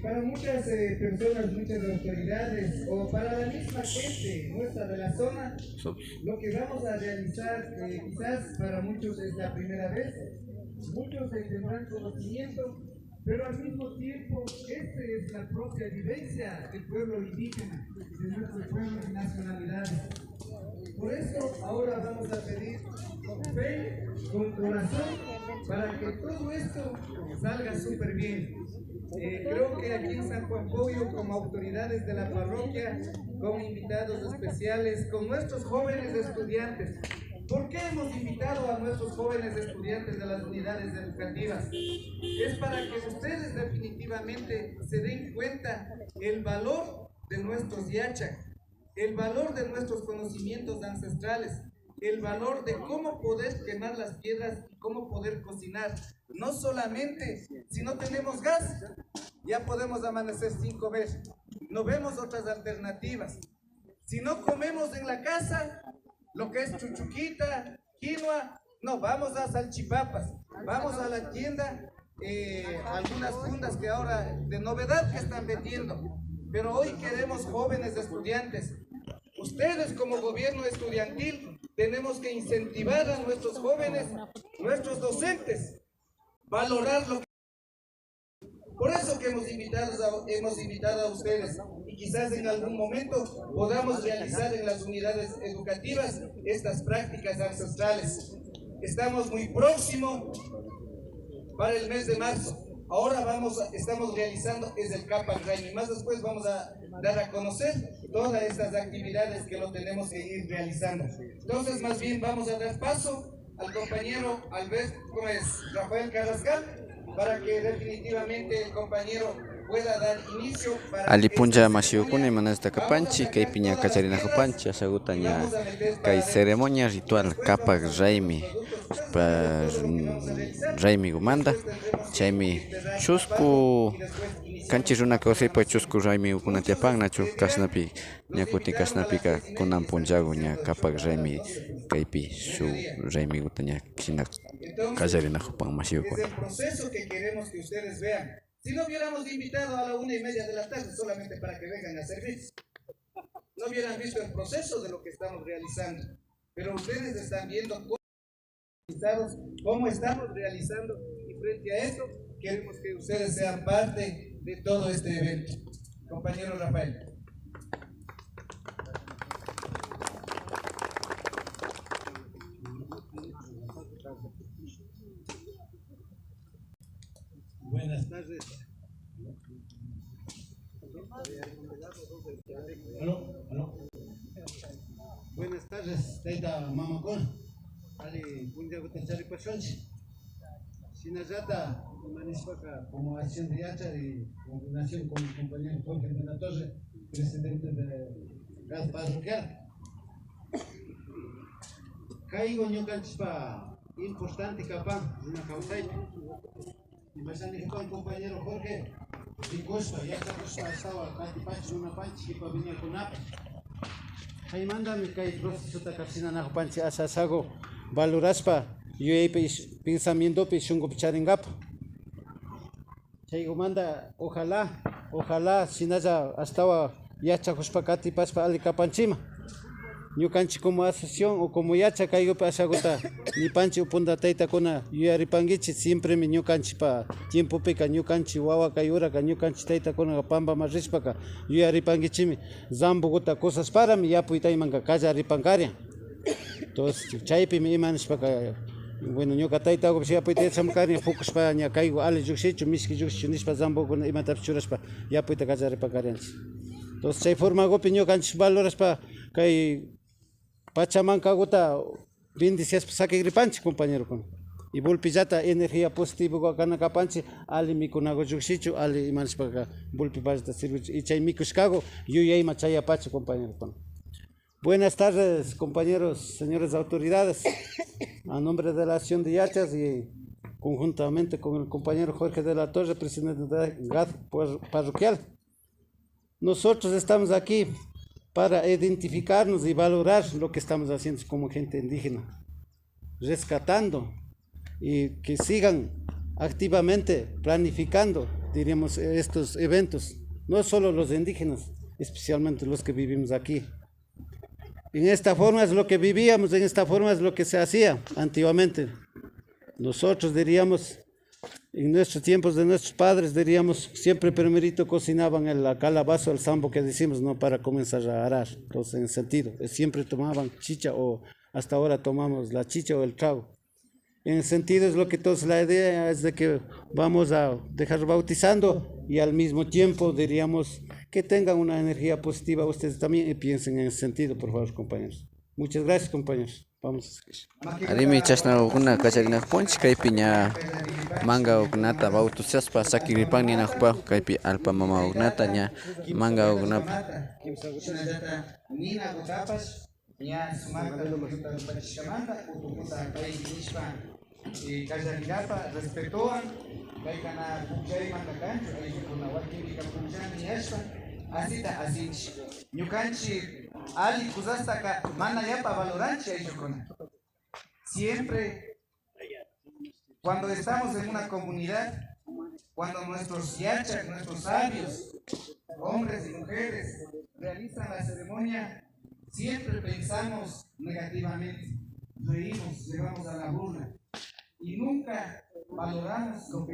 Para muchas personas, muchas autoridades o para la misma gente nuestra de la zona, lo que vamos a realizar quizás para muchos es la primera vez, muchos tendrán conocimiento, pero al mismo tiempo esta es la propia vivencia del pueblo indígena, de nuestro pueblo y nacionalidades. Por eso ahora vamos a pedir con fe, con corazón, para que todo esto salga súper bien. Creo que aquí en San Juan Pollo, como autoridades de la parroquia, como invitados especiales, con nuestros jóvenes estudiantes. ¿Por qué hemos invitado a nuestros jóvenes estudiantes de las unidades educativas? Es para que ustedes definitivamente se den cuenta el valor de nuestros yachas, el valor de nuestros conocimientos ancestrales, el valor de cómo poder quemar las piedras y cómo poder cocinar. No solamente si no tenemos gas, ya podemos amanecer 5 veces. No vemos otras alternativas. Si no comemos en la casa, lo que es chuchuquita, quinoa, no, vamos a salchipapas, vamos a la tienda, algunas fundas que ahora de novedad que están vendiendo. Pero hoy queremos jóvenes estudiantes. Ustedes como gobierno estudiantil tenemos que incentivar a nuestros jóvenes, nuestros docentes, valorar lo que... Por eso que hemos invitado a ustedes y quizás en algún momento podamos realizar en las unidades educativas estas prácticas ancestrales. Estamos muy próximos para el mes de marzo. Ahora estamos realizando es el Capac Jaime. Más después vamos a dar a conocer todas estas actividades que lo tenemos que ir realizando. Entonces, más bien vamos a dar paso al compañero Rafael Carrascal, para que definitivamente el compañero pueda dar inicio para Alipunja masiukuna manasta kapanchi kay piña kacharina kapanchi asagutaña kay ceremonia ritual Capac Jaime pa Jaime gumanda chaymi chusku kanchi runa kawsaypa chusku Jaime ukunatiapan nachu kasnapi ñakutin kasnapika kunan punllagu ña Capac Jaime kaypi su Jaime gutaña kishina kacharina kapan masiukuna. Es el proceso que queremos que ustedes vean. Si no hubiéramos invitado a la 1:30 de la tarde solamente para que vengan a servir, no hubieran visto el proceso de lo que estamos realizando. Pero ustedes están viendo cómo estamos realizando, y frente a esto queremos que ustedes sean parte de todo este evento. Compañero Rafael. Buenas tardes. Aló. Buenas tardes, Taita Mamacón. Ali Punjaguta Charipachonchi. Sinayata, Manispaca, como acción de Yacha y coordinación con mi compañero Jorge de la Torre, presidente de Gas Parroquial. Caigo Ñucanchispa, importante capán, una causa. Y me han dicho el compañero Jorge, Ricospa, ya estaba Catipachi, una panchi, que venía con APA. Ahí mándame que hay proceso de casina na panchi, asasago, valoraspa, yo he pensamiento, shungo charingapa. Chaygo manda, ojalá, si nada, hasta ya chacospa Catipaspa, ali capanchima. Yo canchi como asociación o como yacha caigo para asagota ni panchi upunda taita kona yaripangichi siempre me yo canchi pa tiempo peca yo canchi wawa kayura ka yo canchi taita kona pamba marispa ka yo yaripangichi mi zambo gota cosas para mi ya puita imanga kaya ripangaria. Entonces chaipi mi imanes pa ka bueno yo taita go ya puita samkari focus pa nya caigo ale juxichu miski juxichu nispa zambo kona imatar churas pa ya puita kaya ripangaria. Entonces chay forma go piño canchi valoras pa kai Pachamanca gota bendiciones saque gripanchi compañero con y volpillata energía positiva con capanchi ali mi con algo juxichu ali imanes para volpillata servicio y chay micuscago yo ya machaya pacha compañero con. Buenas tardes compañeros, señores autoridades, a nombre de la acción de Yachas y conjuntamente con el compañero Jorge de la Torre, presidente de GAD parroquial. Nosotros estamos aquí para identificarnos y valorar lo que estamos haciendo como gente indígena, rescatando y que sigan activamente planificando, diríamos, estos eventos, no solo los indígenas, especialmente los que vivimos aquí. En esta forma es lo que vivíamos, en esta forma es lo que se hacía antiguamente. Nosotros diríamos, en nuestros tiempos de nuestros padres, diríamos, siempre primerito cocinaban el calabazo, el sambo que decimos, ¿no? Para comenzar a arar. Entonces, en el sentido, siempre tomaban chicha o hasta ahora tomamos la chicha o el trago. En el sentido es lo que todos, la idea es de que vamos a dejar bautizando y al mismo tiempo diríamos que tengan una energía positiva ustedes también y piensen en ese sentido, por favor, compañeros. Muchas gracias, compañeros. Vamos a seguir. Arimi chasna una cacharina ponch kaipiña manga ugnata bautusaspa sakiripani na hupa kaipi alpa mama ugnata ña manga ugnapa Nina gotapas, ña sumanta pachiskamanta, utukuta kay nishpa Callarigapa respetoan, kay kana puchay mandakancho, ay kuna wakimika puchani yashpa, asita asinchi. Ñukanchi ali kusastaka mana yapa valoranchi ay kuna. Siempre cuando estamos en una comunidad, cuando nuestros yachas, nuestros sabios, hombres y mujeres, realizan la ceremonia, siempre pensamos negativamente, reímos, llevamos a la burla y nunca valoramos lo que